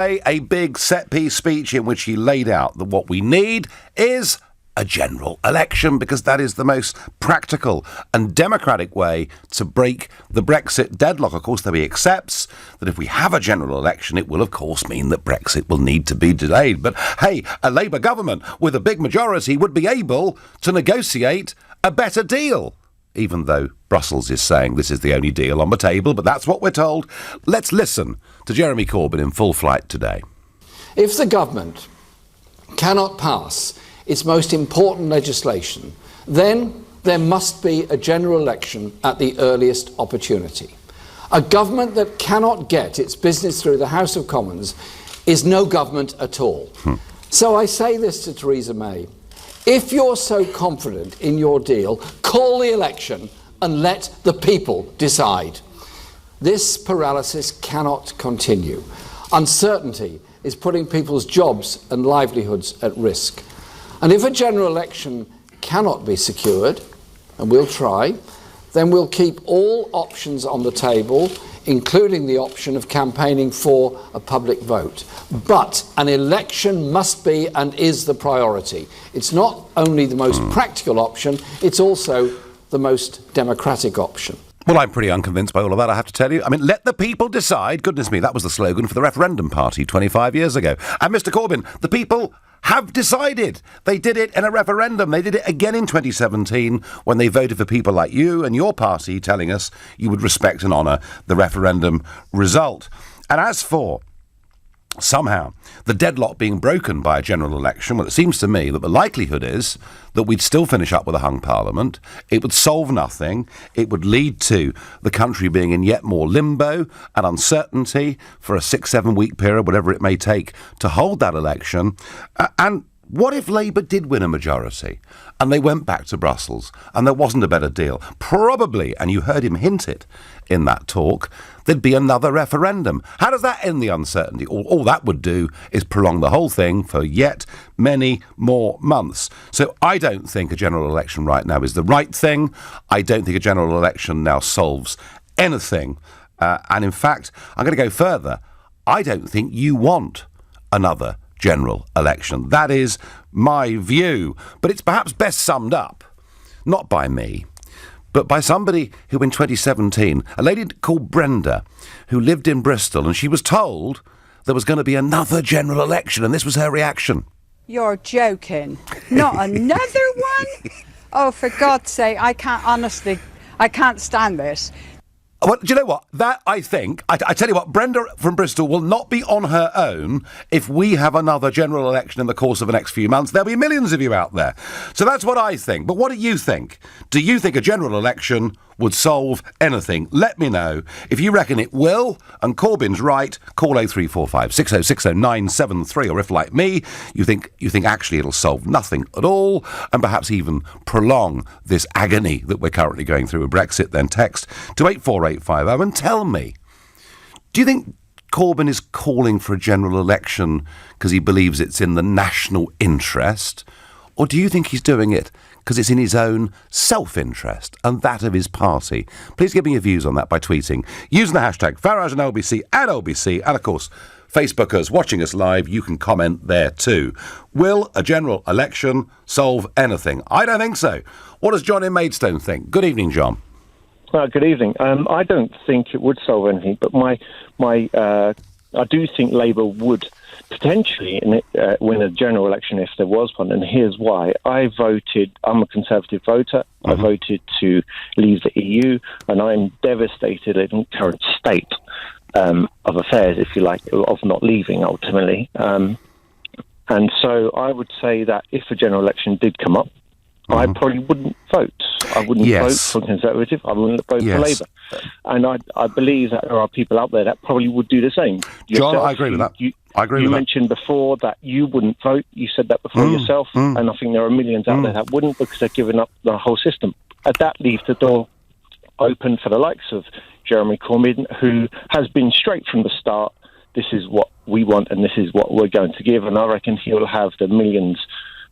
A big set-piece speech in which he laid out that what we need is a general election, because that is the most practical and democratic way to break the Brexit deadlock. Of course, though, he accepts that if we have a general election, it will, of course, mean that Brexit will need to be delayed. But, hey, a Labour government with a big majority would be able to negotiate a better deal, even though Brussels is saying this is the only deal on the table, but that's what we're told. Let's listen to Jeremy Corbyn in full flight today. If the government cannot pass its most important legislation, then there must be a general election at the earliest opportunity. A government that cannot get its business through the House of Commons is no government at all. So I say this to Theresa May. If you're so confident in your deal, call the election and let the people decide. This paralysis cannot continue. Uncertainty is putting people's jobs and livelihoods at risk. And if a general election cannot be secured, and we'll try, then we'll keep all options on the table, including the option of campaigning for a public vote. But an election must be and is the priority. It's not only the most practical option, it's also the most democratic option. Well, I'm pretty unconvinced by all of that, I have to tell you. I mean, let the people decide. Goodness me, that was the slogan for the referendum party 25 years ago. And Mr Corbyn, the people have decided. They did it in a referendum. They did it again in 2017 when they voted for people like you and your party telling us you would respect and honour the referendum result. And as for somehow the deadlock being broken by a general election, well, it seems to me that the likelihood is that we'd still finish up with a hung parliament. It would solve nothing. It would lead to the country being in yet more limbo and uncertainty for a 6-7 week period, whatever it may take to hold that election. And what if Labour did win a majority and they went back to Brussels and there wasn't a better deal? Probably, and you heard him hint it in that talk, there'd be another referendum. How does that end the uncertainty? All that would do is prolong the whole thing for yet many more months. So I don't think a general election right now is the right thing. I don't think a general election now solves anything. And in fact, I'm going to go further. I don't think you want another general election. That is my view. But it's perhaps best summed up, not by me, but by somebody who in 2017, a lady called Brenda, who lived in Bristol, and she was told there was going to be another general election, and this was her reaction. You're joking. Not another one? Oh, for God's sake, I can't stand this. Well, do you know what? That, I think, I tell you what, Brenda from Bristol will not be on her own if we have another general election in the course of the next few months. There'll be millions of you out there. So that's what I think. But what do you think? Do you think a general election would solve anything? Let me know. If you reckon it will, and Corbyn's right, call 0345 6060 973. Or if, like me, you think actually it'll solve nothing at all, and perhaps even prolong this agony that we're currently going through with Brexit, then text to 84850 and tell me, do you think Corbyn is calling for a general election because he believes it's in the national interest? Or do you think he's doing it because it's in his own self-interest and that of his party? Please give me your views on that by tweeting using the hashtag Farage and LBC at LBC. And, of course, Facebookers watching us live, you can comment there too. Will a general election solve anything? I don't think so. What does John in Maidstone think? Good evening, John. Good evening. I don't think it would solve anything, but I do think Labour would potentially win a general election if there was one, and here's why. I'm a Conservative voter. I voted to leave the EU, and I'm devastated at the current state of affairs, if you like, of not leaving ultimately. And so I would say that if a general election did come up, I probably wouldn't vote. I wouldn't vote for Conservative. I wouldn't vote for Labour. And I believe that there are people out there that probably would do the same. John, I agree with that. You mentioned before that you wouldn't vote. You said that before yourself. And I think there are millions out there that wouldn't because they're giving up the whole system. And that leaves the door open for the likes of Jeremy Corbyn, who has been straight from the start, this is what we want and this is what we're going to give. And I reckon he'll have the millions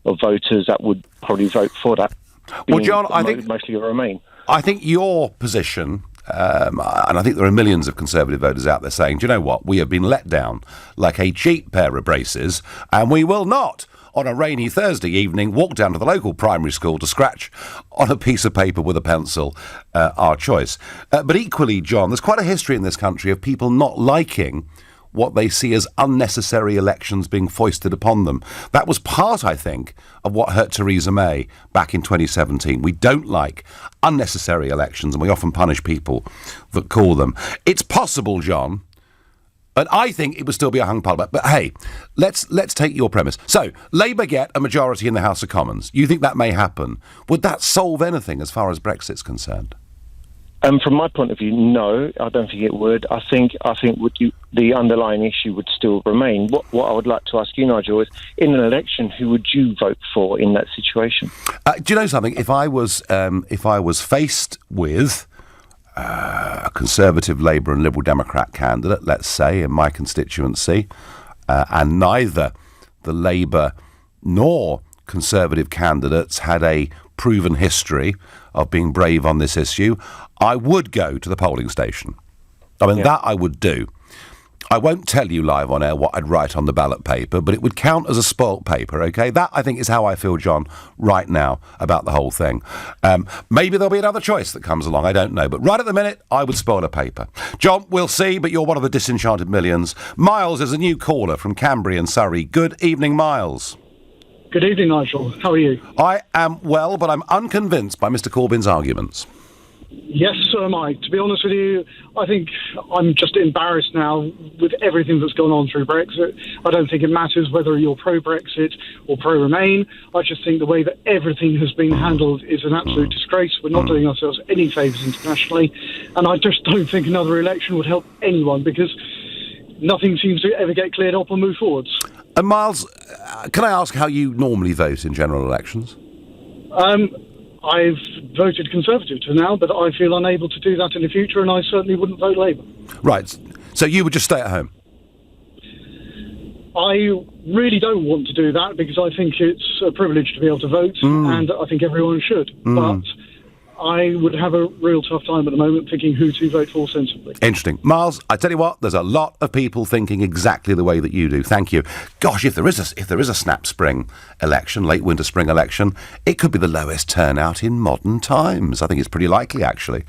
of voters that would probably vote for that. Well, John, I think mostly Remain. I think your position and I think there are millions of Conservative voters out there saying, do you know what, we have been let down like a cheap pair of braces, and we will not, on a rainy Thursday evening, walk down to the local primary school to scratch on a piece of paper with a pencil our choice. But equally, John, there's quite a history in this country of people not liking what they see as unnecessary elections being foisted upon them. That was part, I think, of what hurt Theresa May back in 2017. We don't like unnecessary elections, and we often punish people that call them. It's possible, John, and I think it would still be a hung parliament. But hey, let's take your premise. So, Labour get a majority in the House of Commons. You think that may happen? Would that solve anything as far as Brexit's concerned? From my point of view, no, I don't think it would. I think the underlying issue would still remain. What I would like to ask you, Nigel, is in an election, who would you vote for in that situation? Do you know something? If I was faced with a Conservative, Labour and Liberal Democrat candidate, let's say, in my constituency, and neither the Labour nor Conservative candidates had a proven history of being brave on this issue, I would go to the polling station. I mean, that I would do. I won't tell you live on air what I'd write on the ballot paper, but it would count as a spoilt paper, OK? That, I think, is how I feel, John, right now about the whole thing. Maybe there'll be another choice that comes along, I don't know. But right at the minute, I would spoil a paper. John, we'll see, but you're one of the disenchanted millions. Miles is a new caller from Cambria and Surrey. Good evening, Miles. Good evening, Nigel. How are you? I am well, but I'm unconvinced by Mr Corbyn's arguments. Yes, so am I. To be honest with you, I think I'm just embarrassed now with everything that's gone on through Brexit. I don't think it matters whether you're pro-Brexit or pro-Remain. I just think the way that everything has been handled is an absolute disgrace. We're not doing ourselves any favours internationally. And I just don't think another election would help anyone, because nothing seems to ever get cleared up or move forwards. And Miles, can I ask how you normally vote in general elections? I've voted Conservative to now, but I feel unable to do that in the future, and I certainly wouldn't vote Labour. Right. So you would just stay at home? I really don't want to do that, because I think it's a privilege to be able to vote, and I think everyone should. But I would have a real tough time at the moment thinking who to vote for sensibly. Interesting. Miles, I tell you what, there's a lot of people thinking exactly the way that you do. Thank you. Gosh, if there is a snap spring election, late winter spring election, it could be the lowest turnout in modern times. I think it's pretty likely, actually.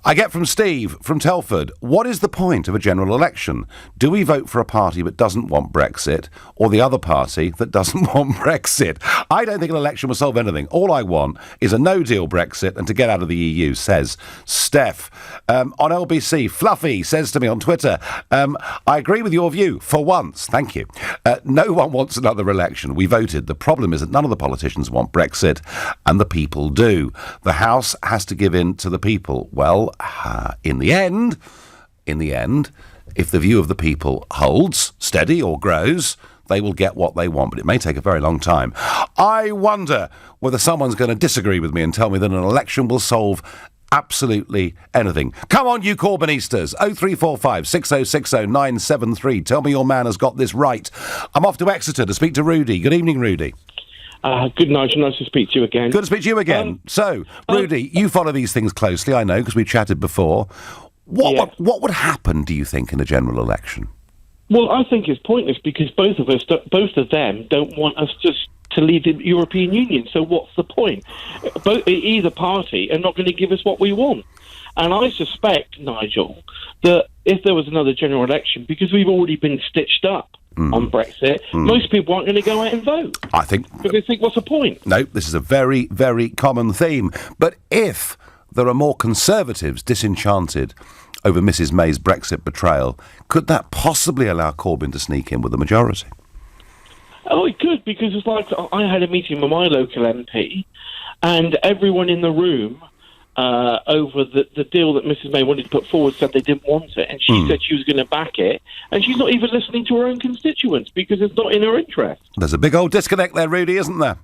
I get from Steve from Telford, what is the point of a general election? Do we vote for a party that doesn't want Brexit, or the other party that doesn't want Brexit? I don't think an election will solve anything. All I want is a no-deal Brexit and to get out of the EU, says Steph. On LBC, Fluffy says to me on Twitter, I agree with your view, for once. Thank you. No one wants another election. We voted. The problem is that none of the politicians want Brexit, and the people do. The House has to give in to the people. Well, in the end, if the view of the people holds steady or grows, they will get what they want, but it may take a very long time. I wonder whether someone's going to disagree with me and tell me that an election will solve absolutely anything. Come on, you Corbynistas. 0345 6060 973. Tell me your man has got this right. I'm off to Exeter to speak to Rudy. Good evening, Rudy. Good, Nigel. Nice to speak to you again. Good to speak to you again. So, Rudy, you follow these things closely, I know, because we chatted before. What would happen, do you think, in a general election? Well, I think it's pointless, because both of them don't want us to leave the European Union. So what's the point? Either party are not going to give us what we want. And I suspect, Nigel, that if there was another general election, because we've already been stitched up on Brexit, most people aren't going to go out and vote. I think... Because they think, what's the point? No, this is a very, very common theme. But if there are more Conservatives disenchanted over Mrs May's Brexit betrayal, could that possibly allow Corbyn to sneak in with a majority? Oh, it could, because it's like I had a meeting with my local MP, and everyone in the room over the deal that Mrs May wanted to put forward said they didn't want it, and she said she was going to back it, and she's not even listening to her own constituents because it's not in her interest. There's a big old disconnect there, Rudy, isn't there?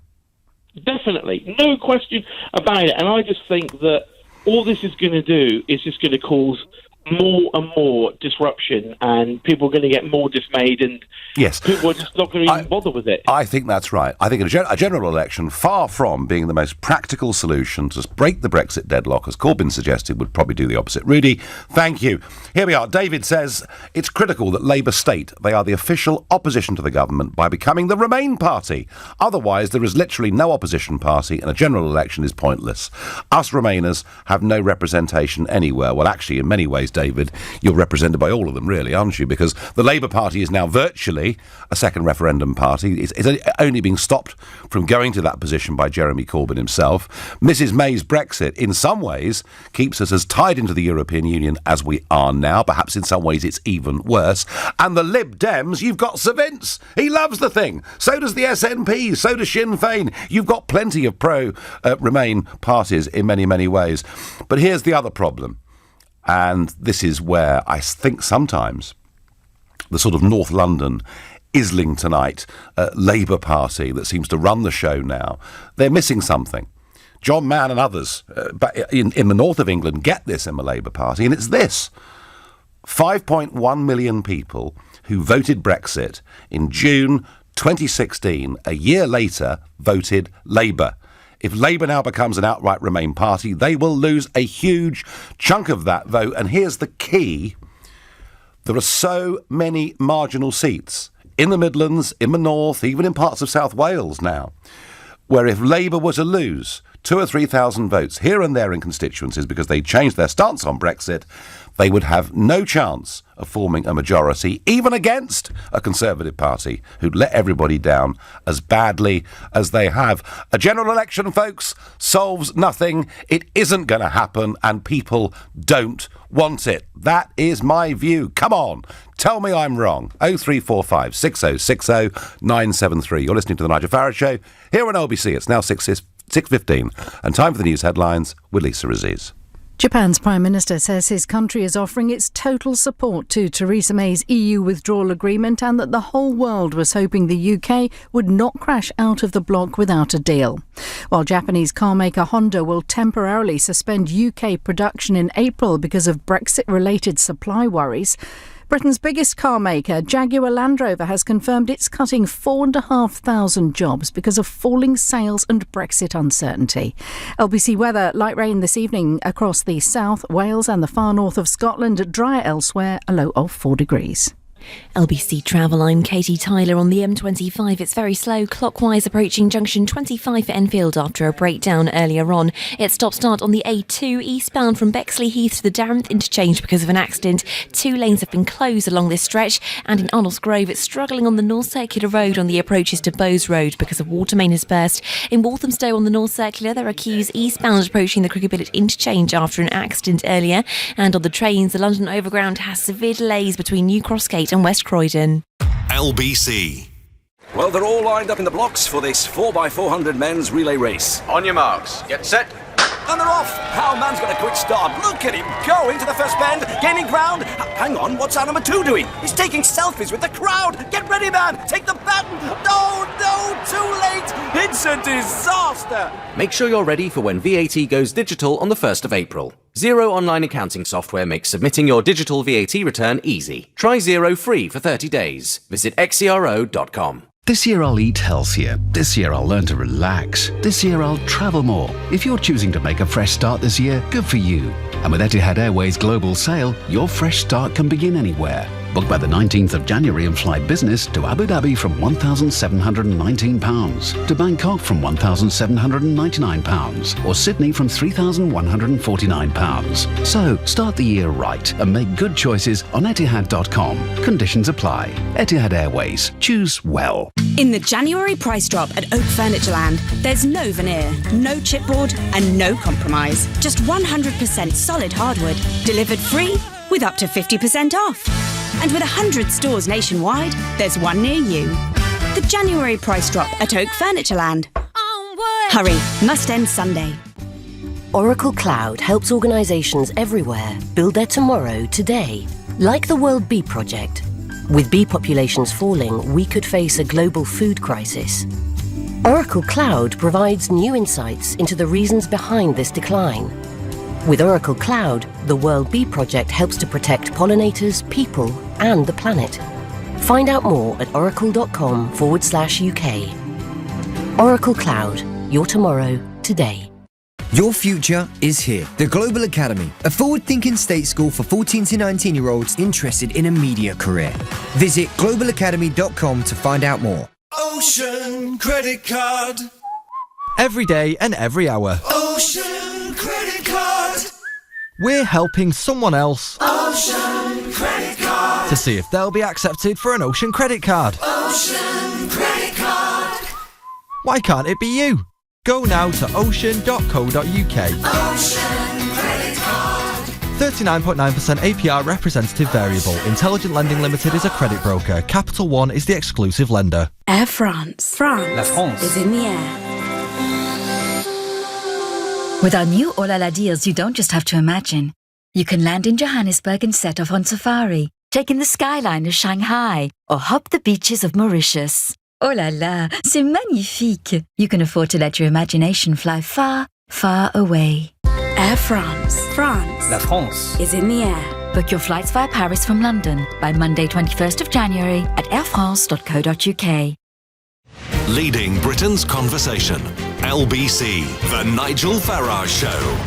Definitely. No question about it. And I just think that all this is going to do is just going to cause more and more disruption, and people are going to get more dismayed, and yes, people are just not going to even bother with it. I think that's right. I think a general election, far from being the most practical solution to break the Brexit deadlock, as Corbyn suggested, would probably do the opposite. Rudy, thank you. Here we are. David says it's critical that Labour state they are the official opposition to the government by becoming the Remain party. Otherwise, there is literally no opposition party and a general election is pointless. Us Remainers have no representation anywhere. Well, actually, in many ways, David, you're represented by all of them, really, aren't you? Because the Labour Party is now virtually a second referendum party. It's only being stopped from going to that position by Jeremy Corbyn himself. Mrs May's Brexit, in some ways, keeps us as tied into the European Union as we are now. Perhaps in some ways it's even worse. And the Lib Dems, you've got Sir Vince. He loves the thing. So does the SNP. So does Sinn Féin. You've got plenty of pro-Remain parties in many, many ways. But here's the other problem. And this is where I think sometimes the sort of North London, Islingtonite Labour Party that seems to run the show now, they're missing something. John Mann and others in the north of England get this in the Labour Party, and it's this. 5.1 million people who voted Brexit in June 2016, a year later, voted Labour. If Labour now becomes an outright Remain party, they will lose a huge chunk of that vote. And here's the key. There are so many marginal seats in the Midlands, in the North, even in parts of South Wales now, where if Labour were to lose 2,000 or 3,000 votes here and there in constituencies because they changed their stance on Brexit, they would have no chance of forming a majority, even against a Conservative Party who'd let everybody down as badly as they have. A general election, folks, solves nothing. It isn't going to happen, and people don't want it. That is my view. Come on, tell me I'm wrong. 0345 6060 973. You're listening to The Nigel Farage Show here on LBC. It's now 6:15, and time for the news headlines with Lisa Aziz. Japan's Prime Minister says his country is offering its total support to Theresa May's EU withdrawal agreement and that the whole world was hoping the UK would not crash out of the bloc without a deal. While Japanese car maker Honda will temporarily suspend UK production in April because of Brexit-related supply worries, Britain's biggest car maker, Jaguar Land Rover, has confirmed it's cutting 4,500 jobs because of falling sales and Brexit uncertainty. LBC weather, light rain this evening across the south, Wales and the far north of Scotland, drier elsewhere, a low of 4 degrees. LBC Travel, I'm Katie Tyler. On the M25, it's very slow, clockwise approaching junction 25 for Enfield after a breakdown earlier on. It's stop-start on the A2 eastbound from Bexley Heath to the Darrenth interchange because of an accident. 2 lanes have been closed along this stretch, and in Arnold's Grove it's struggling on the North Circular Road on the approaches to Bowes Road because a water main has burst. In Walthamstow on the North Circular there are queues eastbound approaching the Cricketbillet interchange after an accident earlier, and on the trains the London Overground has severe delays between New Crossgate and West Croydon. LBC. Well, they're all lined up in the blocks for this 4x400 men's relay race. On your marks, get set. And they're off. Our man's got a quick start. Look at him go into the first bend, gaining ground. Hang on, what's our number 2 doing? He's taking selfies with the crowd. Get ready, man. Take the baton. No, too late. It's a disaster. Make sure you're ready for when VAT goes digital on the 1st of April. Xero online accounting software makes submitting your digital VAT return easy. Try Xero free for 30 days. Visit xero.com. This year I'll eat healthier. This year I'll learn to relax. This year I'll travel more. If you're choosing to make a fresh start this year, good for you. And with Etihad Airways Global Sale, your fresh start can begin anywhere. Book by the 19th of January and fly business to Abu Dhabi from £1,719, to Bangkok from £1,799, or Sydney from £3,149. So start the year right and make good choices on Etihad.com. Conditions apply. Etihad Airways. Choose well. In the January price drop at Oak Furnitureland, there's no veneer, no chipboard and no compromise. Just 100% solid hardwood, delivered free with up to 50% off. And with 100 stores nationwide, there's one near you. The January price drop at Oak Furnitureland. Hurry, must end Sunday. Oracle Cloud helps organisations everywhere build their tomorrow today, like the World Bee Project. With bee populations falling, we could face a global food crisis. Oracle Cloud provides new insights into the reasons behind this decline. With Oracle Cloud, the World Bee Project helps to protect pollinators, people, and the planet. Find out more at oracle.com/UK. Oracle Cloud, your tomorrow today. Your future is here. The Global Academy, a forward-thinking state school for 14 to 19-year-olds interested in a media career. Visit globalacademy.com to find out more. Ocean Credit Card. Every day and every hour. Ocean Credit Card. We're helping someone else Ocean Credit Card. to see if they'll be accepted for an Ocean Credit Card. Ocean Credit Card. Why can't it be you? Go now to ocean.co.uk. Ocean Credit Card. 39.9% APR representative variable. Intelligent Lending Limited is a credit broker. Capital One is the exclusive lender. Air France. La France is in the air. With our new Oh La La deals, you don't just have to imagine. You can land in Johannesburg and set off on safari, take in the skyline of Shanghai, or hop the beaches of Mauritius. Oh la la, c'est magnifique. You can afford to let your imagination fly far, far away. Air France. La France is in the air. Book your flights via Paris from London by Monday 21st of January at airfrance.co.uk. Leading Britain's conversation. LBC, The Nigel Farage Show.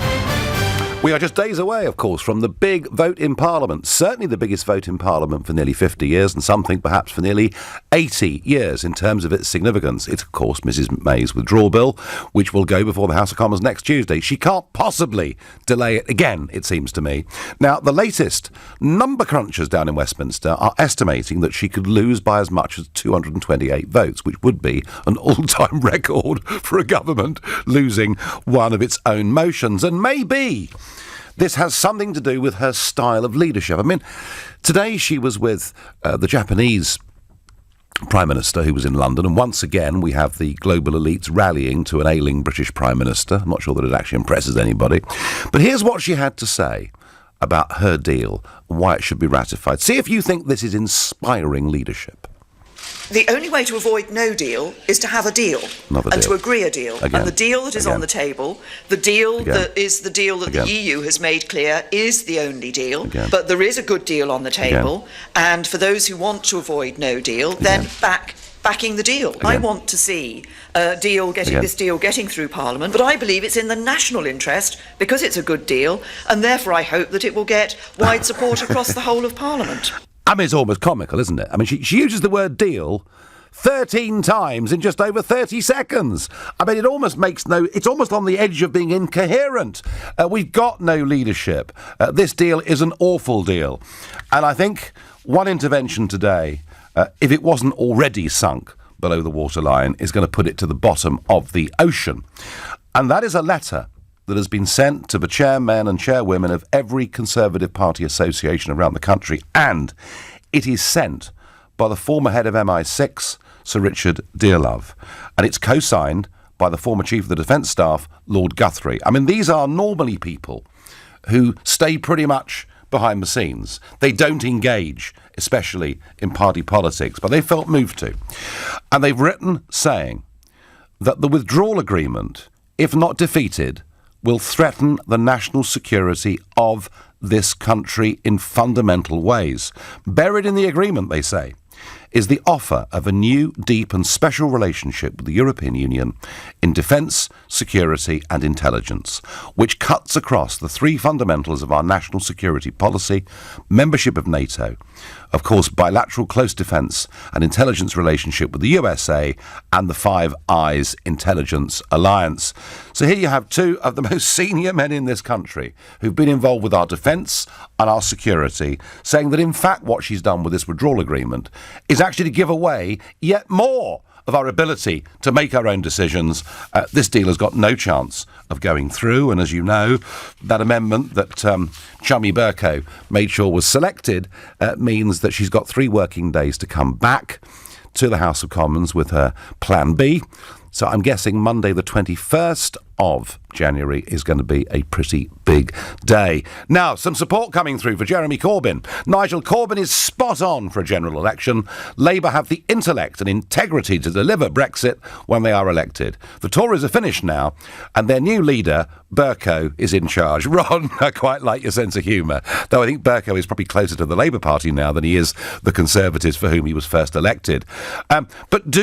We are just days away, of course, from the big vote in Parliament. Certainly the biggest vote in Parliament for nearly 50 years, and some think perhaps for nearly 80 years in terms of its significance. It's, of course, Mrs May's withdrawal bill, which will go before the House of Commons next Tuesday. She can't possibly delay it again, it seems to me. Now, the latest number crunchers down in Westminster are estimating that she could lose by as much as 228 votes, which would be an all-time record for a government losing one of its own motions. And maybe this has something to do with her style of leadership. I mean, today she was with the Japanese Prime Minister who was in London, and once again we have the global elites rallying to an ailing British Prime Minister. I'm not sure that it actually impresses anybody. But here's what she had to say about her deal and why it should be ratified. See if you think this is inspiring leadership. The only way to avoid no deal is to have a deal and to agree a deal. Again. And the deal that is on the table, the deal that is the deal that the EU has made clear is the only deal. But there is a good deal on the table. And for those who want to avoid no deal, then backing the deal. I want to see this deal getting through Parliament, but I believe it's in the national interest because it's a good deal, and therefore I hope that it will get wide support across the whole of Parliament. I mean, it's almost comical, isn't it? I mean, she uses the word deal 13 times in just over 30 seconds. I mean, it almost makes it's almost on the edge of being incoherent. We've got no leadership. This deal is an awful deal. And I think one intervention today, if it wasn't already sunk below the waterline, is going to put it to the bottom of the ocean. And that is a letter that has been sent to the chairmen and chairwomen of every Conservative Party association around the country, and it is sent by the former head of MI6, Sir Richard Dearlove, and it's co-signed by the former Chief of the Defence Staff, Lord Guthrie. I mean, these are normally people who stay pretty much behind the scenes. They don't engage, especially in party politics, but they felt moved to. And they've written saying that the withdrawal agreement, if not defeated, will threaten the national security of this country in fundamental ways. Buried in the agreement, they say, is the offer of a new, deep and special relationship with the European Union in defence, security and intelligence, which cuts across the three fundamentals of our national security policy: membership of NATO, of course bilateral close defence and intelligence relationship with the USA, and the Five Eyes intelligence alliance. So here you have two of the most senior men in this country who've been involved with our defence and our security, saying that in fact what she's done with this withdrawal agreement is actually to give away yet more of our ability to make our own decisions. This deal has got no chance of going through, and as you know, that amendment that Chummy Burko made sure was selected means that she's got 3 working days to come back to the House of Commons with her Plan B. So I'm guessing Monday the 21st of January is going to be a pretty big day. Now, some support coming through for Jeremy Corbyn. Nigel Corbyn is spot on for a general election. Labour have the intellect and integrity to deliver Brexit when they are elected. The Tories are finished now, and their new leader, Bercow, is in charge. Ron, I quite like your sense of humour, though I think Bercow is probably closer to the Labour Party now than he is the Conservatives for whom he was first elected. But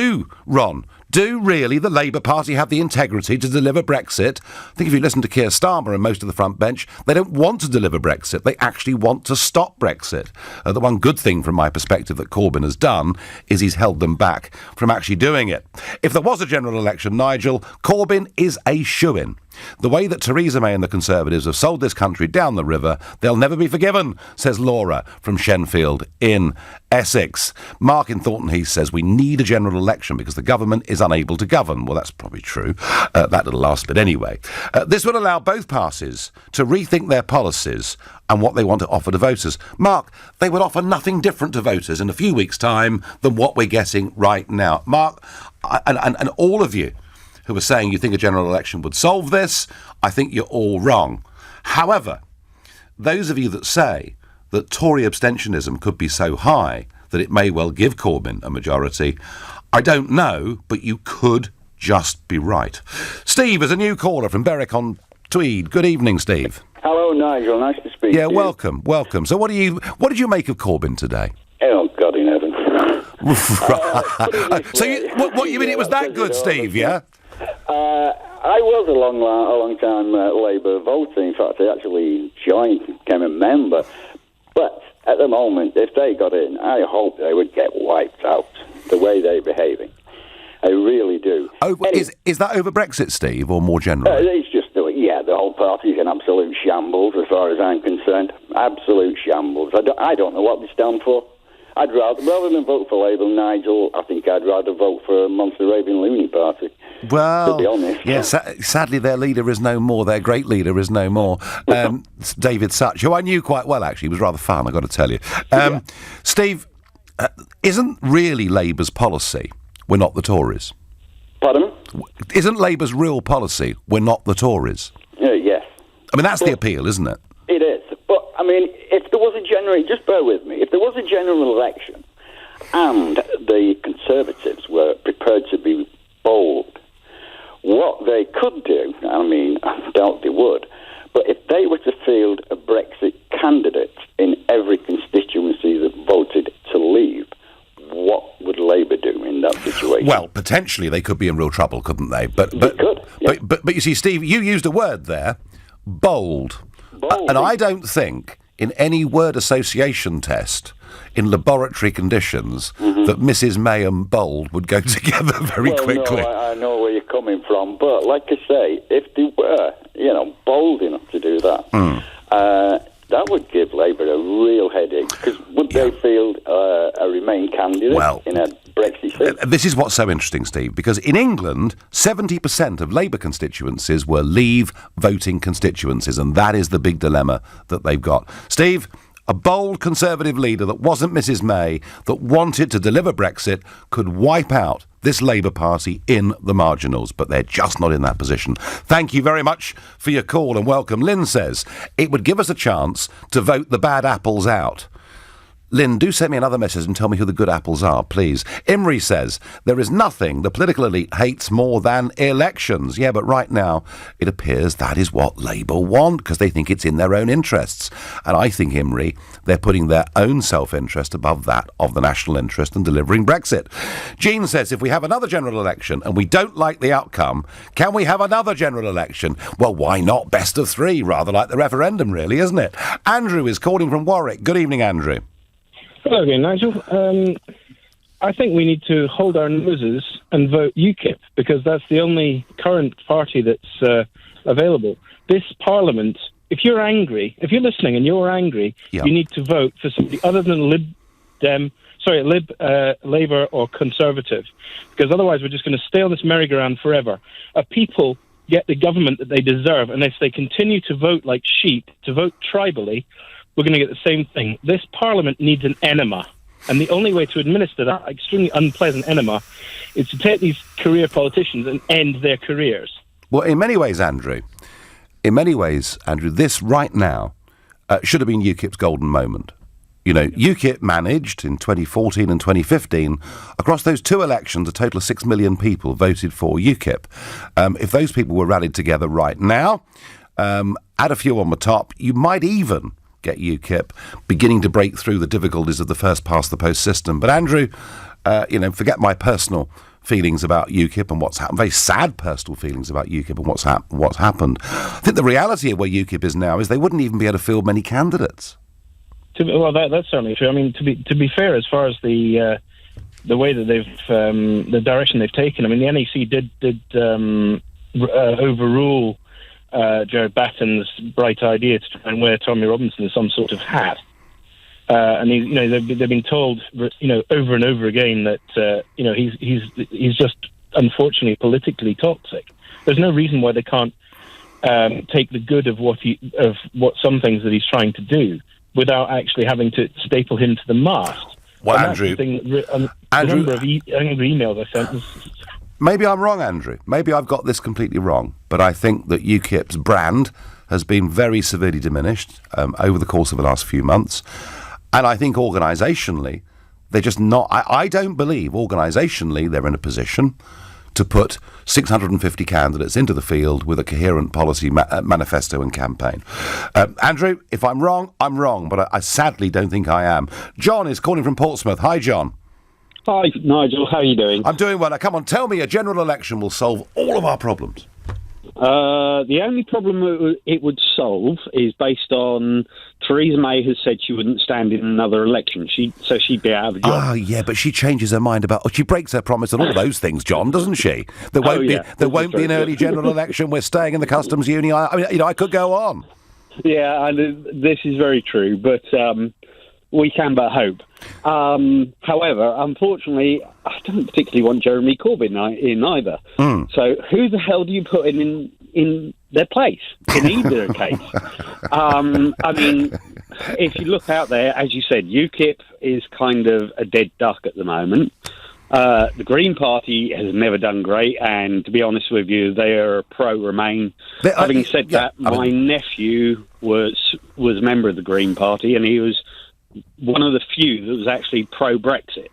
Ron, do really the Labour Party have the integrity to deliver Brexit? I think if you listen to Keir Starmer and most of the front bench, they don't want to deliver Brexit. They actually want to stop Brexit. The one good thing from my perspective that Corbyn has done is he's held them back from actually doing it. If there was a general election, Nigel, Corbyn is a shoo-in. The way that Theresa May and the Conservatives have sold this country down the river, they'll never be forgiven, says Laura from Shenfield in Essex. Mark in Thornton Heath says we need a general election because the government is unable to govern. Well, that's probably true. That little last bit anyway. This would allow both parties to rethink their policies and what they want to offer to voters. Mark, they would offer nothing different to voters in a few weeks' time than what we're getting right now. Mark, and all of you who are saying you think a general election would solve this, I think you're all wrong. However, those of you that say that Tory abstentionism could be so high that it may well give Corbyn a majority, I don't know, but you could just be right. Steve is a new caller from Berwick-on-Tweed. Good evening, Steve. Hello, Nigel. Nice to speak to you. Welcome. So what did you make of Corbyn today? Oh, God in heaven. So what you mean it was that good, Steve, yeah? I was a long time Labour voter. In fact, I actually joined, became a member. But at the moment, if they got in, I hope they would get wiped out the way they're behaving. I really do. Oh, is that over Brexit, Steve, or more generally? It's just, the whole party's an absolute shambles as far as I'm concerned. Absolute shambles. I don't know what they stand for. I'd rather than vote for Labour, Nigel, I think I'd rather vote for a Monster Raving Loony Party. Well, to be honest. Yeah, sadly their leader is no more, their great leader is no more. David Such, who I knew quite well actually, it was rather fun, I've got to tell you. Steve, isn't really Labour's policy, we're not the Tories? Pardon? Isn't Labour's real policy, we're not the Tories? Yes. I mean, that's the appeal, isn't it? It is. But, I mean, if there was a general, just bear with me, if there was a general election and the Conservatives were prepared to be bold, what they could do, I mean, I doubt they would, but if they were to field a Brexit candidate in every constituency that voted to leave, what would Labour do in that situation? Well, potentially they could be in real trouble, couldn't they? But you see, Steve, you used a word there, bold. And I don't think in any word association test in laboratory conditions that Mrs. May and bold would go together very quickly. No, I know where you're coming from, but like I say, if they were, bold enough to do that, that would give Labour a real headache, because would they field a Remain candidate in a Brexit seat? This is what's so interesting, Steve, because in England, 70% of Labour constituencies were Leave voting constituencies, and that is the big dilemma that they've got. Steve, a bold Conservative leader that wasn't Mrs. May, that wanted to deliver Brexit, could wipe out this Labour Party in the marginals, but they're just not in that position. Thank you very much for your call and welcome. Lynn says, it would give us a chance to vote the bad apples out. Lynn, do send me another message and tell me who the good apples are, please. Imri says, there is nothing the political elite hates more than elections. Yeah, but right now, it appears that is what Labour want, because they think it's in their own interests. And I think, Imri, they're putting their own self-interest above that of the national interest and delivering Brexit. Jean says, if we have another general election and we don't like the outcome, can we have another general election? Well, why not best of three, rather like the referendum, really, isn't it? Andrew is calling from Warwick. Good evening, Andrew. Hello again, Nigel. I think we need to hold our noses and vote UKIP, because that's the only current party that's available. This Parliament, if you're angry, if you're listening and you're angry, you need to vote for somebody other than Labour or Conservative, because otherwise we're just going to stay on this merry-go-round forever. People get the government that they deserve, and if they continue to vote like sheep, to vote tribally, we're going to get the same thing. This Parliament needs an enema. And the only way to administer that extremely unpleasant enema is to take these career politicians and end their careers. Well, in many ways, Andrew, this right now should have been UKIP's golden moment. You know, UKIP managed in 2014 and 2015, across those two elections, a total of 6 million people voted for UKIP. If those people were rallied together right now, add a few on the top, you might even get UKIP beginning to break through the difficulties of the first-past-the-post system. But Andrew, forget my personal feelings about UKIP and what's happened, very sad personal feelings about UKIP and what's happened. I think the reality of where UKIP is now is they wouldn't even be able to field many candidates. Well, that's certainly true. I mean, to be fair, as far as the way that they've the direction they've taken, I mean, the NEC did overrule Jared Batten's bright idea to try and wear Tommy Robinson as some sort of hat, and they've been told, over and over again that he's just unfortunately politically toxic. There's no reason why they can't take the good of what some things that he's trying to do, without actually having to staple him to the mast. Well, and Andrew, the number of angry emails I sent was... Maybe I'm wrong, Andrew. Maybe I've got this completely wrong. But I think that UKIP's brand has been very severely diminished over the course of the last few months. And I think organisationally, they're just not... I don't believe organisationally they're in a position to put 650 candidates into the field with a coherent policy manifesto and campaign. Andrew, if I'm wrong, I'm wrong, but I sadly don't think I am. John is calling from Portsmouth. Hi, John. Hi, Nigel. How are you doing? I'm doing well. Now, come on, tell me a general election will solve all of our problems. The only problem it would solve is based on Theresa May has said she wouldn't stand in another election, so she'd be out of a job. Oh, yeah, but she changes her mind about... she breaks her promise and all those things, John, doesn't she? There won't be an early general election. We're staying in the customs union. I could go on. Yeah, and this is very true, but we can but hope. However, unfortunately, I don't particularly want Jeremy Corbyn in either. So who the hell do you put in their place in either case? I mean, if you look out there, as you said, UKIP is kind of a dead duck at the moment. The Green Party has never done great, and to be honest with you, they are pro-Remain. Having said that, my nephew was a member of the Green Party, and he was one of the few that was actually pro-Brexit.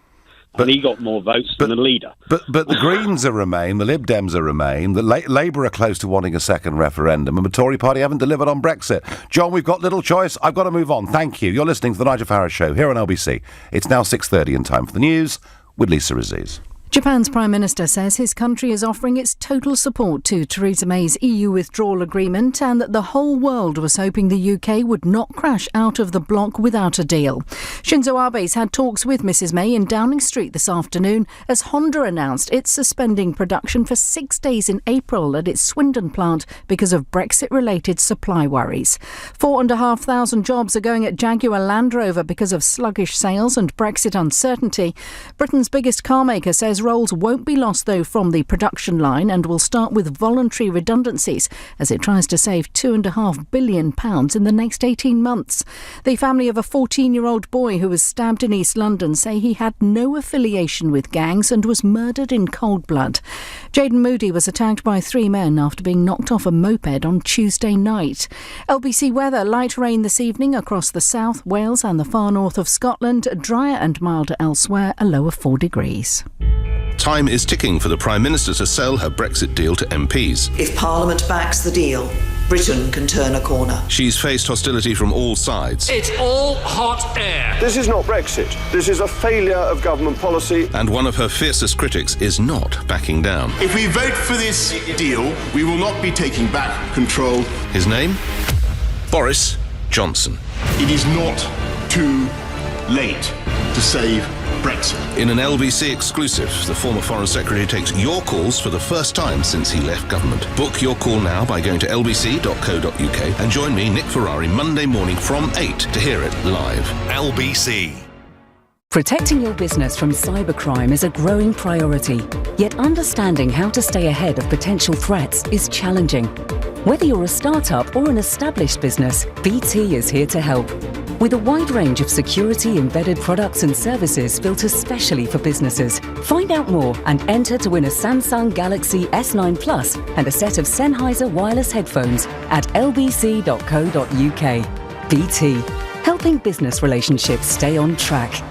And he got more votes than the leader. But the Greens are Remain, the Lib Dems are Remain, the Labour are close to wanting a second referendum, and the Tory party haven't delivered on Brexit. John, we've got little choice. I've got to move on. Thank you. You're listening to the Nigel Farage Show here on LBC. It's now 6:30 and time for the news with Lisa Aziz. Japan's Prime Minister says his country is offering its total support to Theresa May's EU withdrawal agreement and that the whole world was hoping the UK would not crash out of the bloc without a deal. Shinzo Abe's had talks with Mrs May in Downing Street this afternoon as Honda announced it's suspending production for 6 days in April at its Swindon plant because of Brexit-related supply worries. 4,500 jobs are going at Jaguar Land Rover because of sluggish sales and Brexit uncertainty. Britain's biggest car maker says roles won't be lost, though, from the production line and will start with voluntary redundancies as it tries to save £2.5 billion in the next 18 months. The family of a 14-year-old boy who was stabbed in East London say he had no affiliation with gangs and was murdered in cold blood. Jaden Moody was attacked by 3 men after being knocked off a moped on Tuesday night. LBC weather: light rain this evening across the south, Wales and the far north of Scotland, drier and milder elsewhere, a low of 4 degrees. Time is ticking for the Prime Minister to sell her Brexit deal to MPs. If Parliament backs the deal, Britain can turn a corner. She's faced hostility from all sides. It's all hot air. This is not Brexit. This is a failure of government policy. And one of her fiercest critics is not backing down. If we vote for this deal, we will not be taking back control. His name? Boris Johnson. It is not too late to save Brexit. In an LBC exclusive, the former Foreign Secretary takes your calls for the first time since he left government. Book your call now by going to lbc.co.uk and join me, Nick Ferrari, Monday morning from 8 to hear it live. LBC. Protecting your business from cybercrime is a growing priority, yet understanding how to stay ahead of potential threats is challenging. Whether you're a startup or an established business, BT is here to help. With a wide range of security-embedded products and services built especially for businesses. Find out more and enter to win a Samsung Galaxy S9 Plus and a set of Sennheiser wireless headphones at lbc.co.uk. BT, helping business relationships stay on track.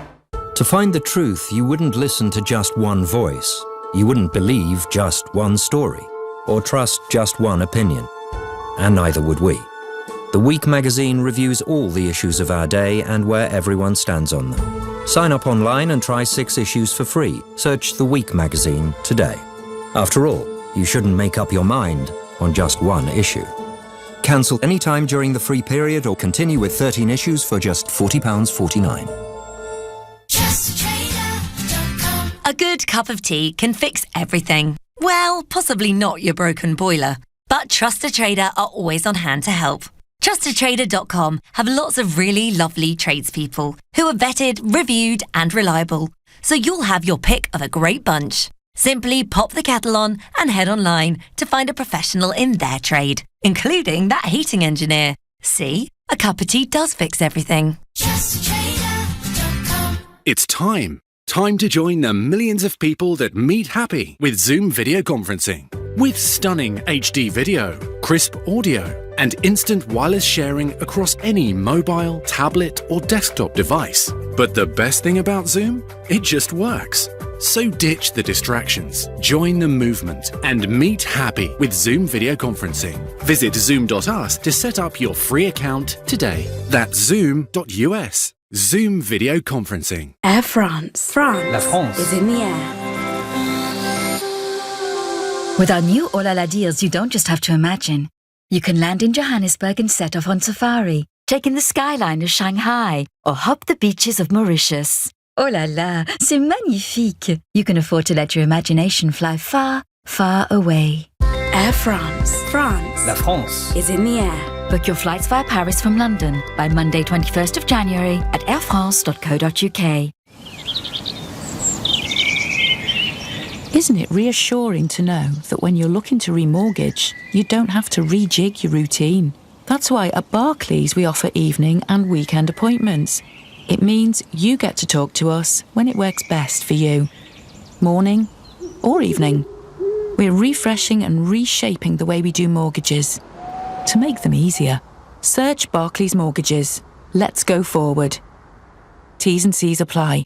To find the truth, you wouldn't listen to just one voice. You wouldn't believe just one story, or trust just one opinion. And neither would we. The Week magazine reviews all the issues of our day and where everyone stands on them. Sign up online and try 6 issues for free. Search The Week magazine today. After all, you shouldn't make up your mind on just one issue. Cancel anytime during the free period or continue with 13 issues for just £40.49. A good cup of tea can fix everything. Well, possibly not your broken boiler, but Trusted Trader are always on hand to help. TrustedTrader.com have lots of really lovely tradespeople who are vetted, reviewed and reliable, so you'll have your pick of a great bunch. Simply pop the kettle on and head online to find a professional in their trade, including that heating engineer. See? A cup of tea does fix everything. It's time. Time to join the millions of people that meet happy with Zoom video conferencing. With stunning HD video, crisp audio, and instant wireless sharing across any mobile, tablet, or desktop device. But the best thing about Zoom? It just works. So ditch the distractions, join the movement, and meet happy with Zoom video conferencing. Visit zoom.us to set up your free account today. That's zoom.us. Zoom video conferencing. Air France. La France is in the air. With our new Oh La La deals, you don't just have to imagine. You can land in Johannesburg and set off on safari, take in the skyline of Shanghai, or hop the beaches of Mauritius. Oh la la, c'est magnifique! You can afford to let your imagination fly far, far away. Air France. La France is in the air. Book your flights via Paris from London by Monday 21st of January at airfrance.co.uk. Isn't it reassuring to know that when you're looking to remortgage, you don't have to rejig your routine? That's why at Barclays we offer evening and weekend appointments. It means you get to talk to us when it works best for you. Morning or evening. We're refreshing and reshaping the way we do mortgages to make them easier. Search Barclays Mortgages. Let's go forward. T's and C's apply.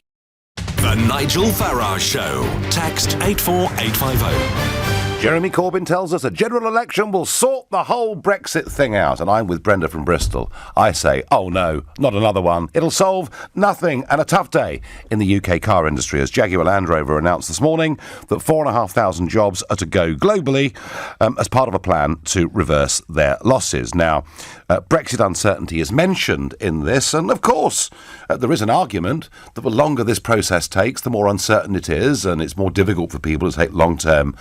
The Nigel Farage Show. Text 84850. Jeremy Corbyn tells us a general election will sort the whole Brexit thing out. And I'm with Brenda from Bristol. I say, oh no, not another one. It'll solve nothing. And a tough day in the UK car industry as Jaguar Land Rover announced this morning that 4,500 jobs are to go globally as part of a plan to reverse their losses. Now, Brexit uncertainty is mentioned in this. And of course, there is an argument that the longer this process takes, the more uncertain it is. And it's more difficult for people to take long-term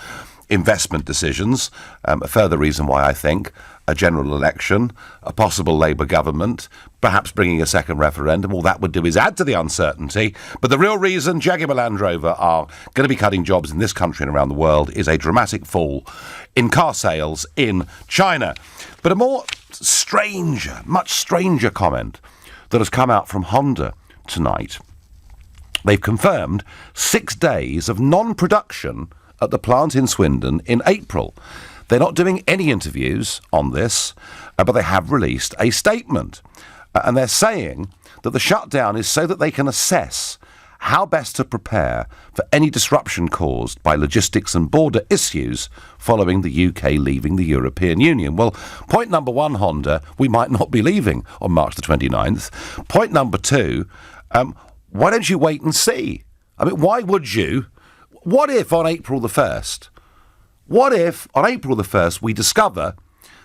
investment decisions. A further reason why I think a general election, a possible Labour government, perhaps bringing a second referendum, all that would do is add to the uncertainty. But the real reason Jaguar Land Rover are going to be cutting jobs in this country and around the world is a dramatic fall in car sales in China. But a more stranger, much stranger comment that has come out from Honda tonight. They've confirmed 6 days of non-production at the plant in Swindon in April. They're not doing any interviews on this, but they have released a statement. And they're saying that the shutdown is so that they can assess how best to prepare for any disruption caused by logistics and border issues following the UK leaving the European Union. Well, point number one, Honda, we might not be leaving on March the 29th. Point number two, why don't you wait and see? I mean, why would you? What if on April the 1st, we discover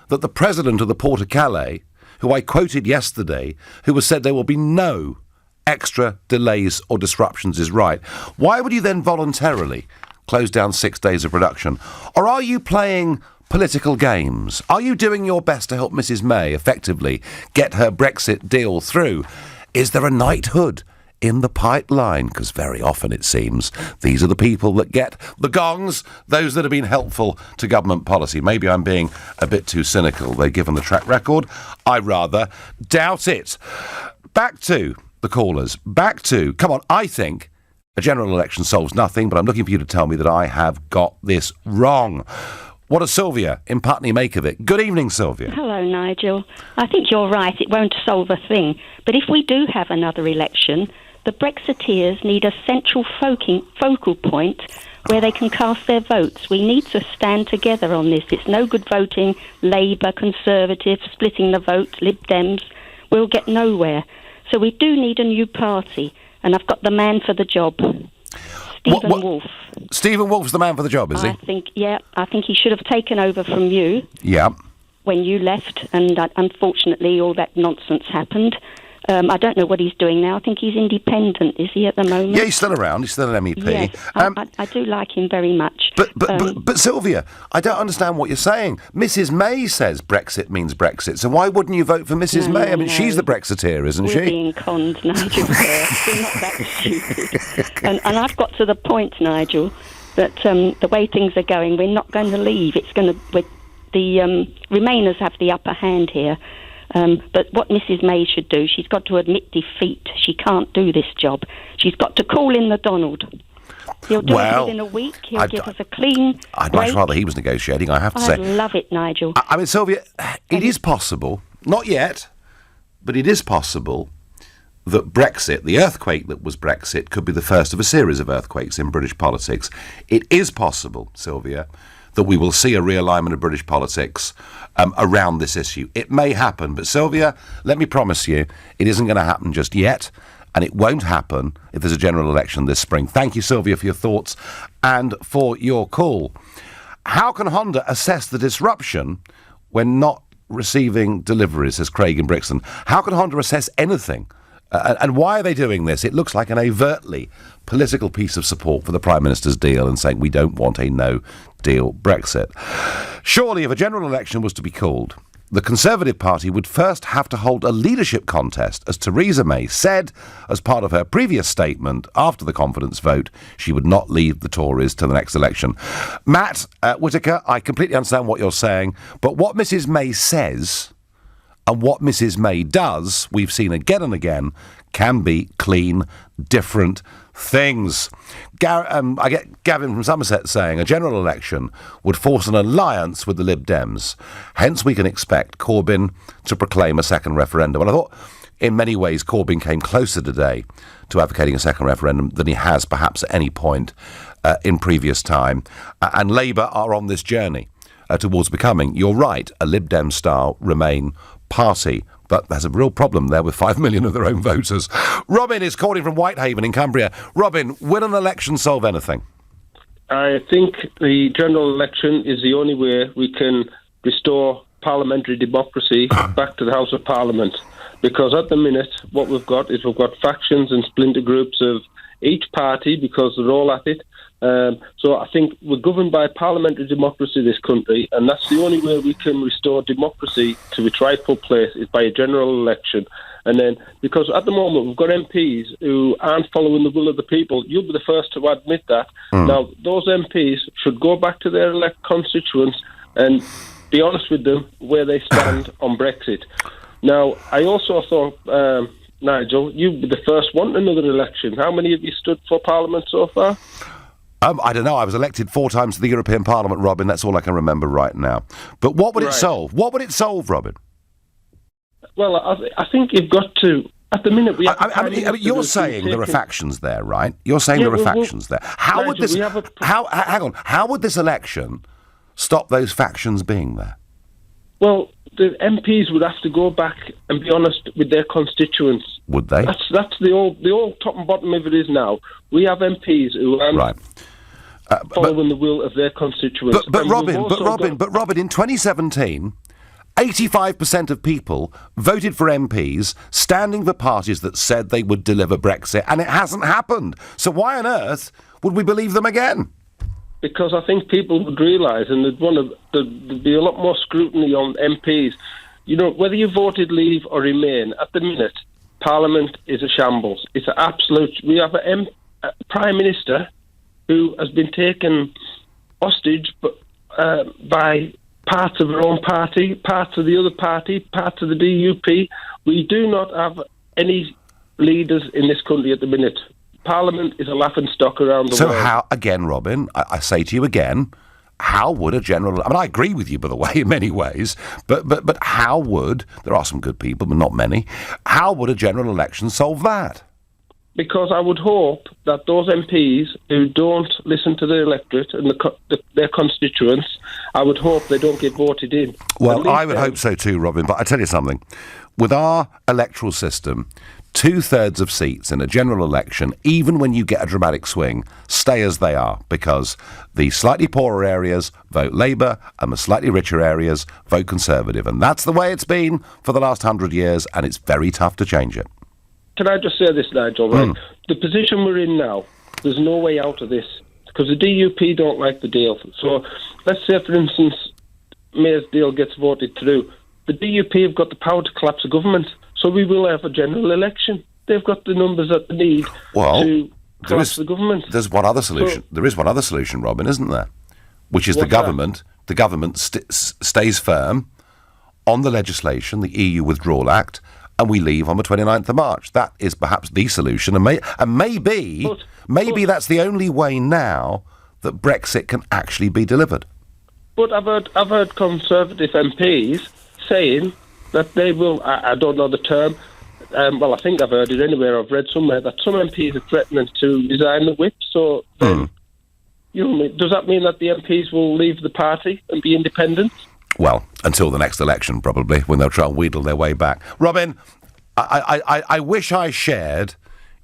that the president of the Port of Calais, who I quoted yesterday, who has said there will be no extra delays or disruptions is right? Why would you then voluntarily close down 6 days of production? Or are you playing political games? Are you doing your best to help Mrs May effectively get her Brexit deal through? Is there a knighthood in the pipeline? Because very often it seems these are the people that get the gongs, those that have been helpful to government policy. Maybe I'm being a bit too cynical. They've given the track record. I rather doubt it. back to the callers. Come on, I think a general election solves nothing, but I'm looking for you to tell me that I have got this wrong. What does Sylvia in Putney make of it? Good evening, Sylvia. Hello, Nigel. I think you're right. It won't solve a thing. But if we do have another election, the Brexiteers need a central focal point where they can cast their votes. We need to stand together on this. It's no good voting Labour, Conservative, splitting the vote, Lib Dems. We'll get nowhere. So we do need a new party. And I've got the man for the job. Stephen Wolf. Stephen Wolf's the man for the job, is he? I think he should have taken over from you. Yeah. When you left, and unfortunately all that nonsense happened. I don't know what he's doing now. I think he's independent, is he, at the moment? Yeah, he's still around. He's still an MEP. Yes, I do like him very much. But Sylvia, I don't understand what you're saying. Mrs May says Brexit means Brexit, so why wouldn't you vote for Mrs May? I mean, she's the Brexiteer, isn't she? We're being conned, Nigel. We're not that stupid. And I've got to the point, Nigel, that the way things are going, we're not going to leave. The Remainers have the upper hand here. But what Mrs May should do, she's got to admit defeat. She can't do this job. She's got to call in the Donald. He'll do it within a week. He'll give us a clean I'd much rather he was negotiating, I have to say. I love it, Nigel. I mean, Sylvia, it is possible, not yet, but it is possible that Brexit, the earthquake that was Brexit, could be the first of a series of earthquakes in British politics. It is possible, Sylvia, that we will see a realignment of British politics around this issue. It may happen, but Sylvia, let me promise you, it isn't going to happen just yet, and it won't happen if there's a general election this spring. Thank you, Sylvia, for your thoughts and for your call. How can Honda assess the disruption when not receiving deliveries, says Craig in Brixton? How can Honda assess anything? And why are they doing this? It looks like an overtly political piece of support for the Prime Minister's deal and saying we don't want a no-deal Brexit. Surely, if a general election was to be called, the Conservative Party would first have to hold a leadership contest, as Theresa May said as part of her previous statement after the confidence vote she would not leave the Tories to the next election. Matt Whitaker, I completely understand what you're saying, but what Mrs May says and what Mrs May does, we've seen again and again, can be clean, different things. I get Gavin from Somerset saying a general election would force an alliance with the Lib Dems. Hence we can expect Corbyn to proclaim a second referendum. And I thought in many ways Corbyn came closer today to advocating a second referendum than he has perhaps at any point in previous time. And Labour are on this journey towards becoming, you're right, a Lib Dem style Remain party, but there's a real problem there with 5 million of their own voters. Robin is calling from Whitehaven in Cumbria. Robin, will an election solve anything? I think the general election is the only way we can restore parliamentary democracy back to the House of Parliament, because at the minute what we've got factions and splinter groups of each party because they're all at it. So I think we're governed by parliamentary democracy, this country, and that's the only way we can restore democracy to its rightful place is by a general election. And then, because at the moment we've got MPs who aren't following the will of the people, you'll be the first to admit that. Now, those MPs should go back to their elect constituents and be honest with them where they stand on Brexit. Now, I also thought, Nigel, you'd be the first one in another election. How many have you stood for Parliament so far? I don't know. I was elected 4 times to the European Parliament, Robin. That's all I can remember right now. But what would it solve? What would it solve, Robin? Well, I think you've got to... At the minute, we have... I mean, you're saying there are factions there, right? You're saying there are factions there. How would this... hang on. How would this election stop those factions being there? Well, the MPs would have to go back and be honest with their constituents. Would they? That's the old top and bottom of it is now. We have MPs who aren't following the will of their constituents. But Robin, in 2017, 85% of people voted for MPs standing for parties that said they would deliver Brexit, and it hasn't happened. So why on earth would we believe them again? Because I think people would realise, and there'd be a lot more scrutiny on MPs. You know, whether you voted Leave or Remain, at the minute, Parliament is a shambles. It's an absolute... We have a Prime Minister who has been taken hostage by parts of her own party, parts of the other party, parts of the DUP. We do not have any leaders in this country at the minute. Parliament is a laughing stock around the world. So how, again, Robin, I say to you again, how would a general... I mean, I agree with you, by the way, in many ways, but how would... There are some good people, but not many. How would a general election solve that? Because I would hope that those MPs who don't listen to the electorate and their constituents, I would hope they don't get voted in. Well, I would hope so too, Robin, but I tell you something. With our electoral system, 2/3 of seats in a general election, even when you get a dramatic swing, stay as they are, because the slightly poorer areas vote Labour and the slightly richer areas vote Conservative. And that's the way it's been for the last 100 years, and it's very tough to change it. Can I just say this, Nigel? Right? The position we're in now, there's no way out of this, because the DUP don't like the deal. So let's say, for instance, May's deal gets voted through. The DUP have got the power to collapse a government, so we will have a general election. They've got the numbers that they need to collapse the government. There's one other solution. There is one other solution, Robin, isn't there? Which is the government. The government stays firm on the legislation, the EU Withdrawal Act, and we leave on the 29th of March. That is perhaps the solution, and maybe that's the only way now that Brexit can actually be delivered. But I've heard Conservative MPs saying that they will, I don't know the term, well, I think I've heard it anywhere, I've read somewhere, that some MPs are threatening to resign the whip, so then, does that mean that the MPs will leave the party and be independent? Well, until the next election, probably, when they'll try and wheedle their way back. Robin, I wish I shared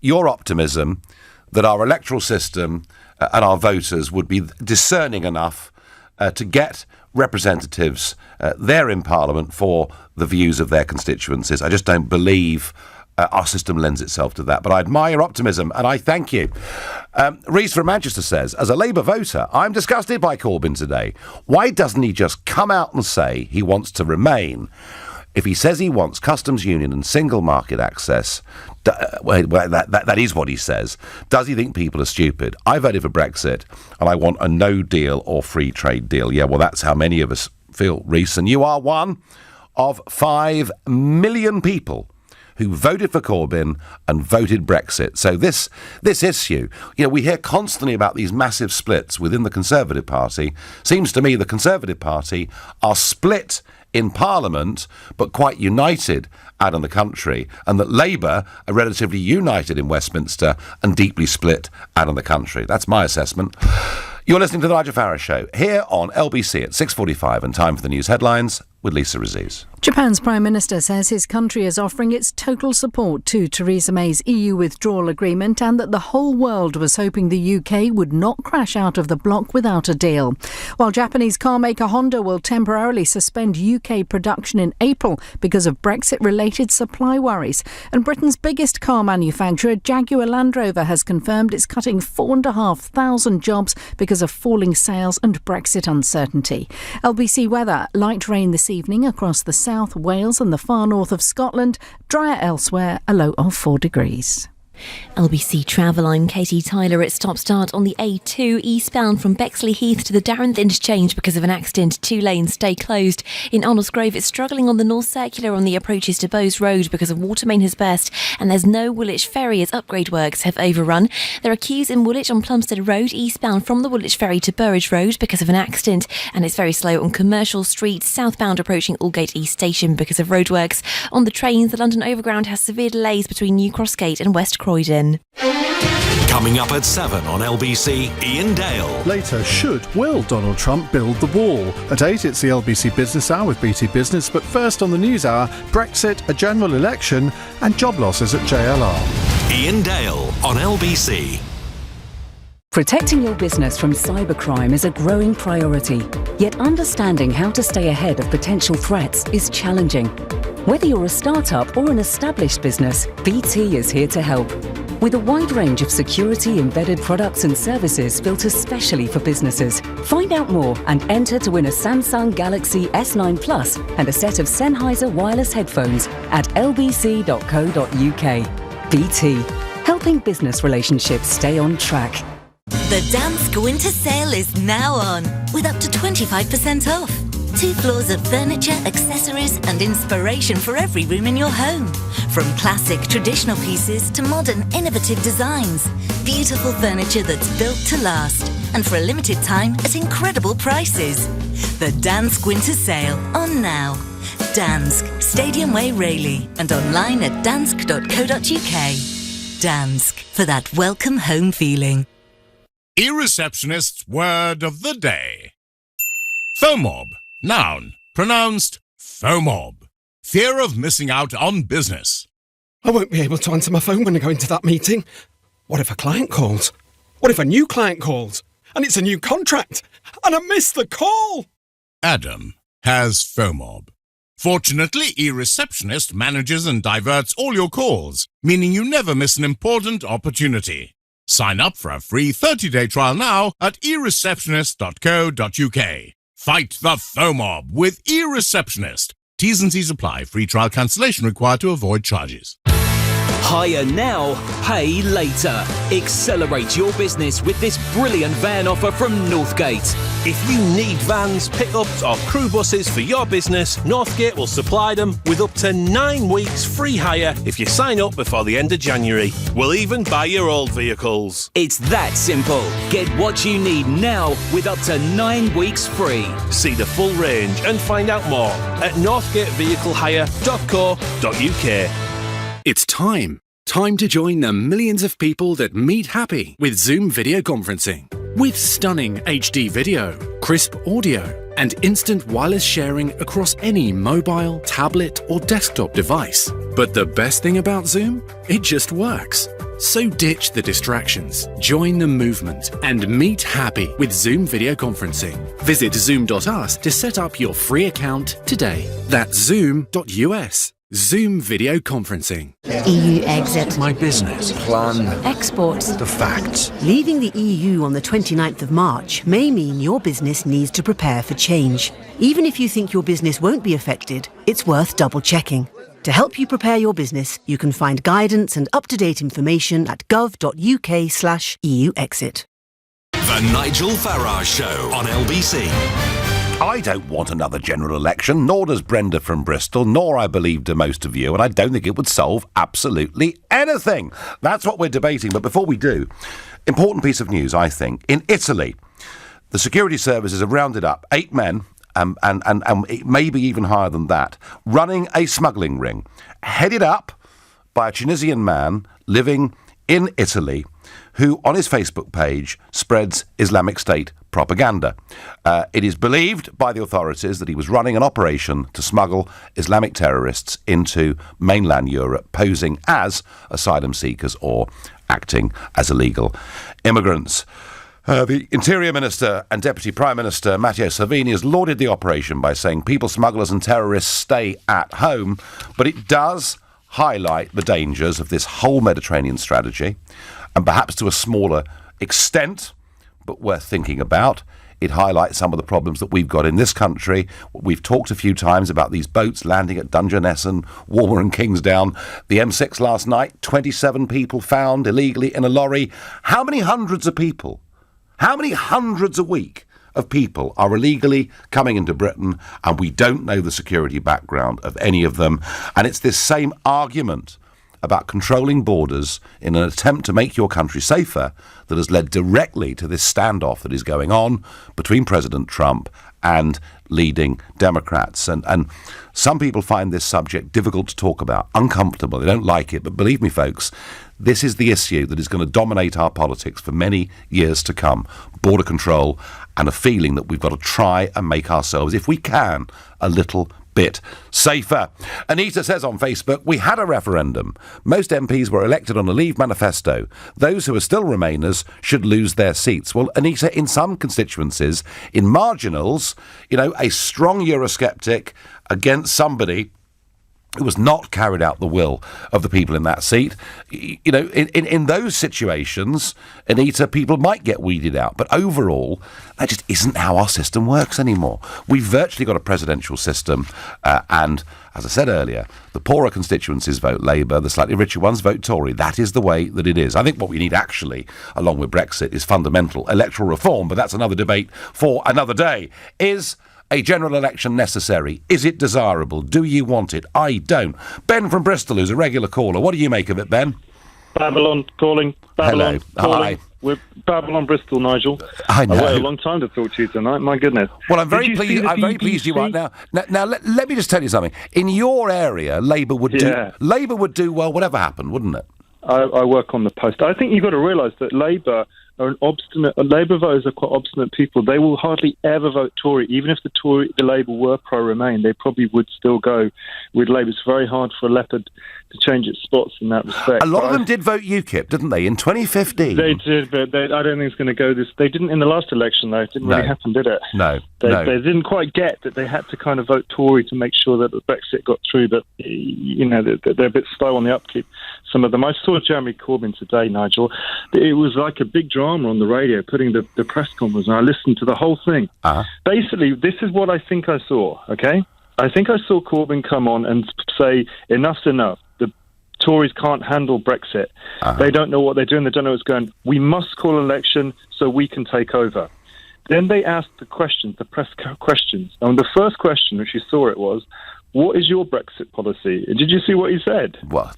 your optimism that our electoral system and our voters would be discerning enough to get representatives there in Parliament for the views of their constituencies. I just don't believe our system lends itself to that. But I admire your optimism, and I thank you. Reese from Manchester says, as a Labour voter, I'm disgusted by Corbyn today. Why doesn't he just come out and say he wants to remain? If he says he wants customs union and single market access, that is what he says. Does he think people are stupid? I voted for Brexit, and I want a no deal or free trade deal. Yeah, well, that's how many of us feel, Reese. And you are one of 5 million people who voted for Corbyn and voted Brexit. So this issue, we hear constantly about these massive splits within the Conservative Party. Seems to me the Conservative Party are split in Parliament, but quite united out in the country, and that Labour are relatively united in Westminster and deeply split out in the country. That's my assessment. You're listening to The Nigel Farage Show, here on LBC at 6:45, and time for the news headlines with Lisa Aziz. Japan's Prime Minister says his country is offering its total support to Theresa May's EU withdrawal agreement, and that the whole world was hoping the UK would not crash out of the bloc without a deal. While Japanese car maker Honda will temporarily suspend UK production in April because of Brexit-related supply worries. And Britain's biggest car manufacturer, Jaguar Land Rover, has confirmed it's cutting 4,500 jobs because of falling sales and Brexit uncertainty. LBC weather, light rain this evening across the south, Wales and the far north of Scotland. Drier elsewhere, a low of 4 degrees. LBC Travel, I'm Katie Tyler. It's stop start on the A2 eastbound from Bexley Heath to the Darrenth interchange because of an accident. 2 lanes stay closed. In Arnold's Grove, it's struggling on the North Circular on the approaches to Bowes Road because of water main has burst, and there's no Woolwich Ferry as upgrade works have overrun. There are queues in Woolwich on Plumstead Road eastbound from the Woolwich Ferry to Burridge Road because of an accident, and it's very slow on Commercial Street southbound approaching Aldgate East Station because of roadworks. On the trains, the London Overground has severe delays between New Cross Gate and West Croydon. Coming up at 7 on LBC, Iandale. Later, will Donald Trump build the wall? At 8, it's the LBC Business Hour with BT Business. But first on the News Hour, Brexit, a general election and job losses at JLR. Iandale on LBC. Protecting your business from cybercrime is a growing priority, yet understanding how to stay ahead of potential threats is challenging. Whether you're a startup or an established business, BT is here to help. With a wide range of security-embedded products and services built especially for businesses. Find out more and enter to win a Samsung Galaxy S9 Plus and a set of Sennheiser wireless headphones at lbc.co.uk. BT, helping business relationships stay on track. The Dansk Winter Sale is now on, with up to 25% off. 2 floors of furniture, accessories and inspiration for every room in your home. From classic traditional pieces to modern innovative designs. Beautiful furniture that's built to last. And for a limited time at incredible prices. The Dansk Winter Sale on now. Dansk, Stadium Way, Rayleigh, and online at dansk.co.uk. Dansk, for that welcome home feeling. E-Receptionist's word of the day. FOMOB. Noun. Pronounced FOMOB. Fear of missing out on business. I won't be able to answer my phone when I go into that meeting. What if a client calls? What if a new client calls? And it's a new contract, and I missed the call! Adam has FOMOB. Fortunately, E-Receptionist manages and diverts all your calls, meaning you never miss an important opportunity. Sign up for a free 30-day trial now at ereceptionist.co.uk. Fight the FOMOB with E-Receptionist. T's and C's apply. Free trial cancellation required to avoid charges. Hire now, pay later. Accelerate your business with this brilliant van offer from Northgate. If you need vans, pickups or crew buses for your business, Northgate will supply them with up to 9 weeks free hire if you sign up before the end of January. We'll even buy your old vehicles. It's that simple. Get what you need now with up to 9 weeks free. See the full range and find out more at northgatevehiclehire.co.uk. It's time. Time to join the millions of people that meet happy with Zoom video conferencing. With stunning HD video, crisp audio, and instant wireless sharing across any mobile, tablet, or desktop device. But the best thing about Zoom? It just works. So ditch the distractions, join the movement, and meet happy with Zoom video conferencing. Visit zoom.us to set up your free account today. That's zoom.us. Zoom video conferencing. EU exit. My business plan. Export. The facts. Leaving the EU on the 29th of March may mean your business needs to prepare for change. Even if you think your business won't be affected, it's worth double checking. To help you prepare your business, you can find guidance and up-to-date information at gov.uk/EU exit. The Nigel Farage Show on LBC. I don't want another general election, nor does Brenda from Bristol, nor, I believe, do most of you, and I don't think it would solve absolutely anything. That's what we're debating. But before we do, important piece of news, I think. In Italy, the security services have rounded up 8 men, and maybe even higher than that, running a smuggling ring, headed up by a Tunisian man living in Italy, who on his Facebook page spreads Islamic State propaganda. It is believed by the authorities that he was running an operation to smuggle Islamic terrorists into mainland Europe, posing as asylum seekers or acting as illegal immigrants. The Interior Minister and Deputy Prime Minister Matteo Salvini has lauded the operation by saying people smugglers and terrorists stay at home, but it does highlight the dangers of this whole Mediterranean strategy, and perhaps to a smaller extent, but worth thinking about. It highlights some of the problems that we've got in this country. We've talked a few times about these boats landing at Dungeness, Walmer and Kingsdown. The M6 last night, 27 people found illegally in a lorry. How many hundreds of people? How many hundreds a week of people are illegally coming into Britain, and we don't know the security background of any of them? And it's this same argument about controlling borders in an attempt to make your country safer that has led directly to this standoff that is going on between President Trump and leading Democrats. And some people find this subject difficult to talk about, uncomfortable. They don't like it. But believe me, folks, this is the issue that is going to dominate our politics for many years to come. Border control and a feeling that we've got to try and make ourselves, if we can, a little bit safer. Anita says on Facebook, we had a referendum. Most MPs were elected on a Leave manifesto. Those who are still Remainers should lose their seats. Well, Anita, in some constituencies, in marginals, a strong Eurosceptic against somebody who has not carried out the will of the people in that seat. In those situations, Anita, people might get weeded out. But overall, that just isn't how our system works anymore. We've virtually got a presidential system. And as I said earlier, the poorer constituencies vote Labour, the slightly richer ones vote Tory. That is the way that it is. I think what we need actually, along with Brexit, is fundamental electoral reform. But that's another debate for another day. Is a general election necessary? Is it desirable? Do you want it? I don't. Ben from Bristol, who's a regular caller. What do you make of it, Ben? Babylon calling. Babylon Hello. calling. Hi. We're Babylon, Bristol, Nigel. I know. I waited a long time to talk to you tonight. My goodness. Well, I'm very pleased. I'm very pleased you are now. Now, let me just tell you something. In your area, Labour would do well, whatever happened, wouldn't it? I work on the Post. I think you've got to realise that Labour are an obstinate. Labour voters are quite obstinate people. They will hardly ever vote Tory, even if the Labour were pro-Remain. They probably would still go with Labour. It's very hard for a leopard to change its spots in that respect. A lot of them did vote UKIP, didn't they, in 2015? They did, but I don't think it's going to go this. They didn't in the last election, though. It didn't really happen, did it? No. They didn't quite get that they had to kind of vote Tory to make sure that the Brexit got through, but, they're a bit slow on the upkeep, some of them. I saw Jeremy Corbyn today, Nigel. It was like a big drama on the radio, putting the press conference, and I listened to the whole thing. Basically, this is what I think I saw, okay? I think I saw Corbyn come on and say, enough's enough. The Tories can't handle Brexit. They don't know what they're doing. They don't know what's going on. We must call an election so we can take over. Then they asked the questions, the press questions. And the first question, which you saw it was, what is your Brexit policy? And did you see what he said? Well,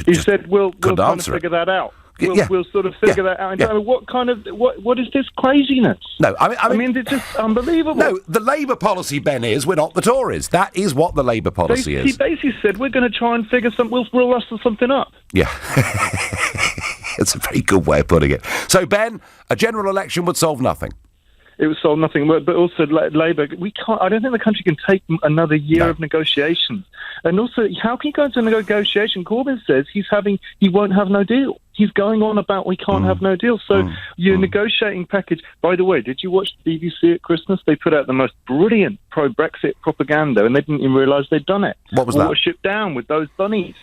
he said, we'll kind of figure that out. We'll sort of figure that out. And what is this craziness? No, I mean, it's just unbelievable. No, the Labour policy, Ben, is we're not the Tories. That is what the Labour policy is. He basically said we're going to try and figure we'll rustle something up. Yeah, it's a very good way of putting it. So, Ben, a general election would solve nothing. It would solve nothing, but also Labour, we can't. I don't think the country can take another year of negotiations. And also, how can you go into a negotiation? Corbyn says he won't have no deal. He's going on about we can't have no deal. So your negotiating package. By the way, did you watch the BBC at Christmas? They put out the most brilliant pro-Brexit propaganda, and they didn't even realise they'd done it. What was that? What was shipped down with those bunnies?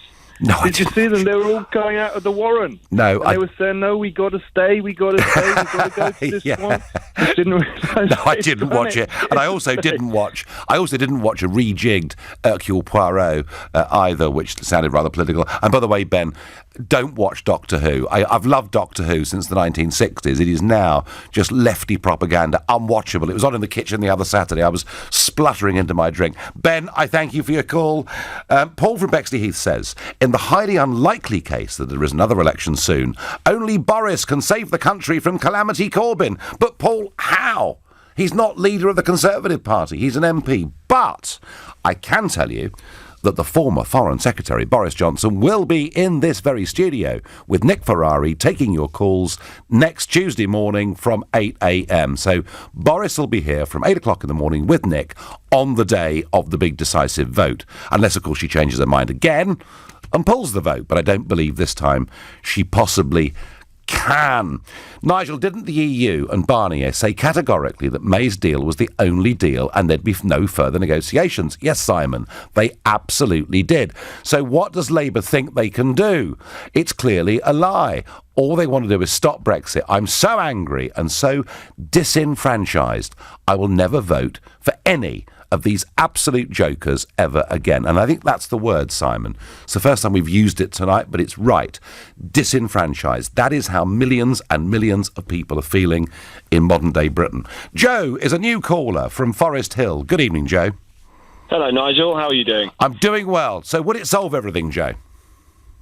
No, did you see them? They were all going out of the Warren. No, and they were saying, "No, we got to stay. We got to go to this one." I didn't realise. No, I didn't watch it, and I also didn't watch a rejigged Hercule Poirot either, which sounded rather political. And by the way, Ben, don't watch Doctor Who. I've loved Doctor Who since the 1960s. It is now just lefty propaganda, unwatchable. It was on in the kitchen the other Saturday. I was spluttering into my drink. Ben, I thank you for your call. Paul from Bexley Heath says, in the highly unlikely case that there is another election soon, only Boris can save the country from calamity Corbyn. But Paul, how? He's not leader of the Conservative Party. He's an MP. But I can tell you that the former Foreign Secretary, Boris Johnson, will be in this very studio with Nick Ferrari taking your calls next Tuesday morning from 8 a.m. So Boris will be here from 8 o'clock in the morning with Nick on the day of the big decisive vote. Unless, of course, she changes her mind again and pulls the vote. But I don't believe this time she possibly can. Nigel, didn't the EU and Barnier say categorically that May's deal was the only deal and there'd be no further negotiations? Yes, Simon, they absolutely did. So what does Labour think they can do? It's clearly a lie. All they want to do is stop Brexit. I'm so angry and so disenfranchised, I will never vote for any of these absolute jokers ever again. And I think that's the word, Simon. It's the first time we've used it tonight, but it's right. Disenfranchised. That is how millions and millions of people are feeling in modern-day Britain. Joe is a new caller from Forest Hill. Good evening, Joe. Hello, Nigel. How are you doing? I'm doing well. So would it solve everything, Joe?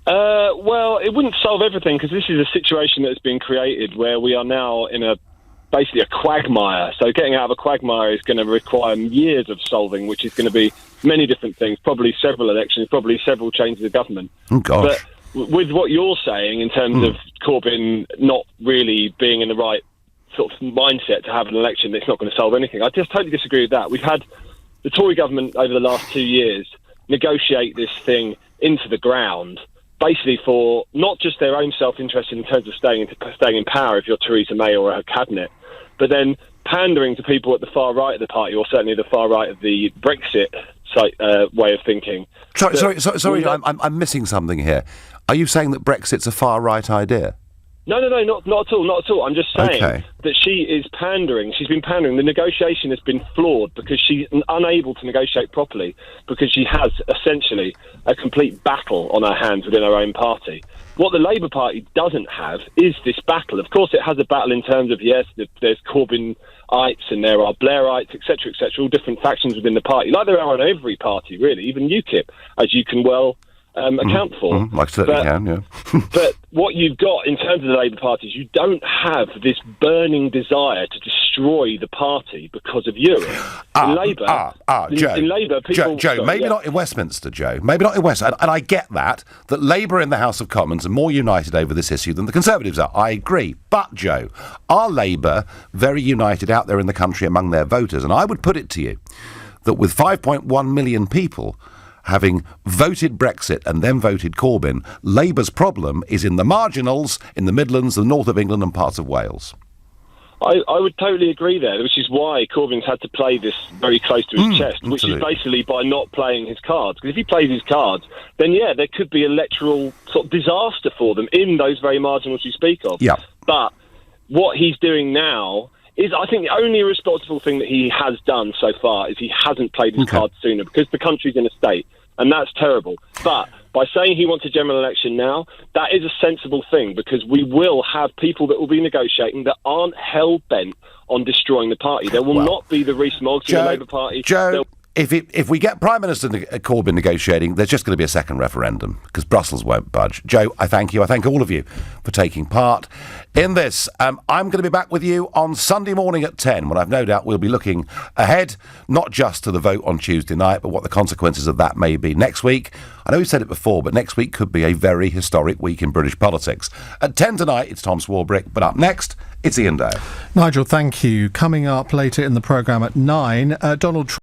Well, it wouldn't solve everything because this is a situation that's been created where we are now in basically a quagmire. So getting out of a quagmire is going to require years of solving, which is going to be many different things, probably several elections, probably several changes of government. Oh, gosh. But with what you're saying in terms of Corbyn not really being in the right sort of mindset to have an election that's not going to solve anything, I just totally disagree with that. We've had the Tory government over the last 2 years negotiate this thing into the ground, basically for not just their own self-interest in terms of staying in power if you're Theresa May or her cabinet, but then pandering to people at the far right of the party, or certainly the far right of the Brexit way of thinking. Sorry, I'm missing something here. Are you saying that Brexit's a far right idea? No, not at all. I'm just saying that she is pandering. She's been pandering. The negotiation has been flawed because she's unable to negotiate properly because she has essentially a complete battle on her hands within her own party. What the Labour Party doesn't have is this battle. Of course, it has a battle in terms of, yes, there's Corbyn Trumpites and there are Blairites, etc., all different factions within the party, like there are in every party, really, even UKIP, as you can well account for. I certainly can, yeah. But what you've got in terms of the Labour Party is you don't have this burning desire to destroy the party because of Europe. In Labour, Joe, in Labour, people... Joe, maybe not in Westminster, Joe. Maybe not in Westminster. And I get that Labour in the House of Commons are more united over this issue than the Conservatives are. I agree. But, Joe, are Labour very united out there in the country among their voters? And I would put it to you that with 5.1 million people having voted Brexit and then voted Corbyn, Labour's problem is in the marginals, in the Midlands, the north of England and parts of Wales. I would totally agree there, which is why Corbyn's had to play this very close to his chest, which is basically by not playing his cards. Because if he plays his cards, then, yeah, there could be electoral sort of disaster for them in those very marginals you speak of. Yeah. But what he's doing now is, I think, the only responsible thing that he has done so far is he hasn't played his cards sooner, because the country's in a state, and that's terrible. But by saying he wants a general election now, that is a sensible thing, because we will have people that will be negotiating that aren't hell-bent on destroying the party. There will not be the Rees-Moggs in the Labour Party. Joe, if we get Prime Minister Corbyn negotiating, there's just going to be a second referendum, because Brussels won't budge. Joe, I thank you. I thank all of you for taking part in this. I'm going to be back with you on Sunday morning at 10, when I've no doubt we'll be looking ahead, not just to the vote on Tuesday night, but what the consequences of that may be next week. I know we've said it before, but next week could be a very historic week in British politics. At 10 tonight, it's Tom Swarbrick, but up next, it's Iandale. Nigel, thank you. Coming up later in the programme at 9, Donald Trump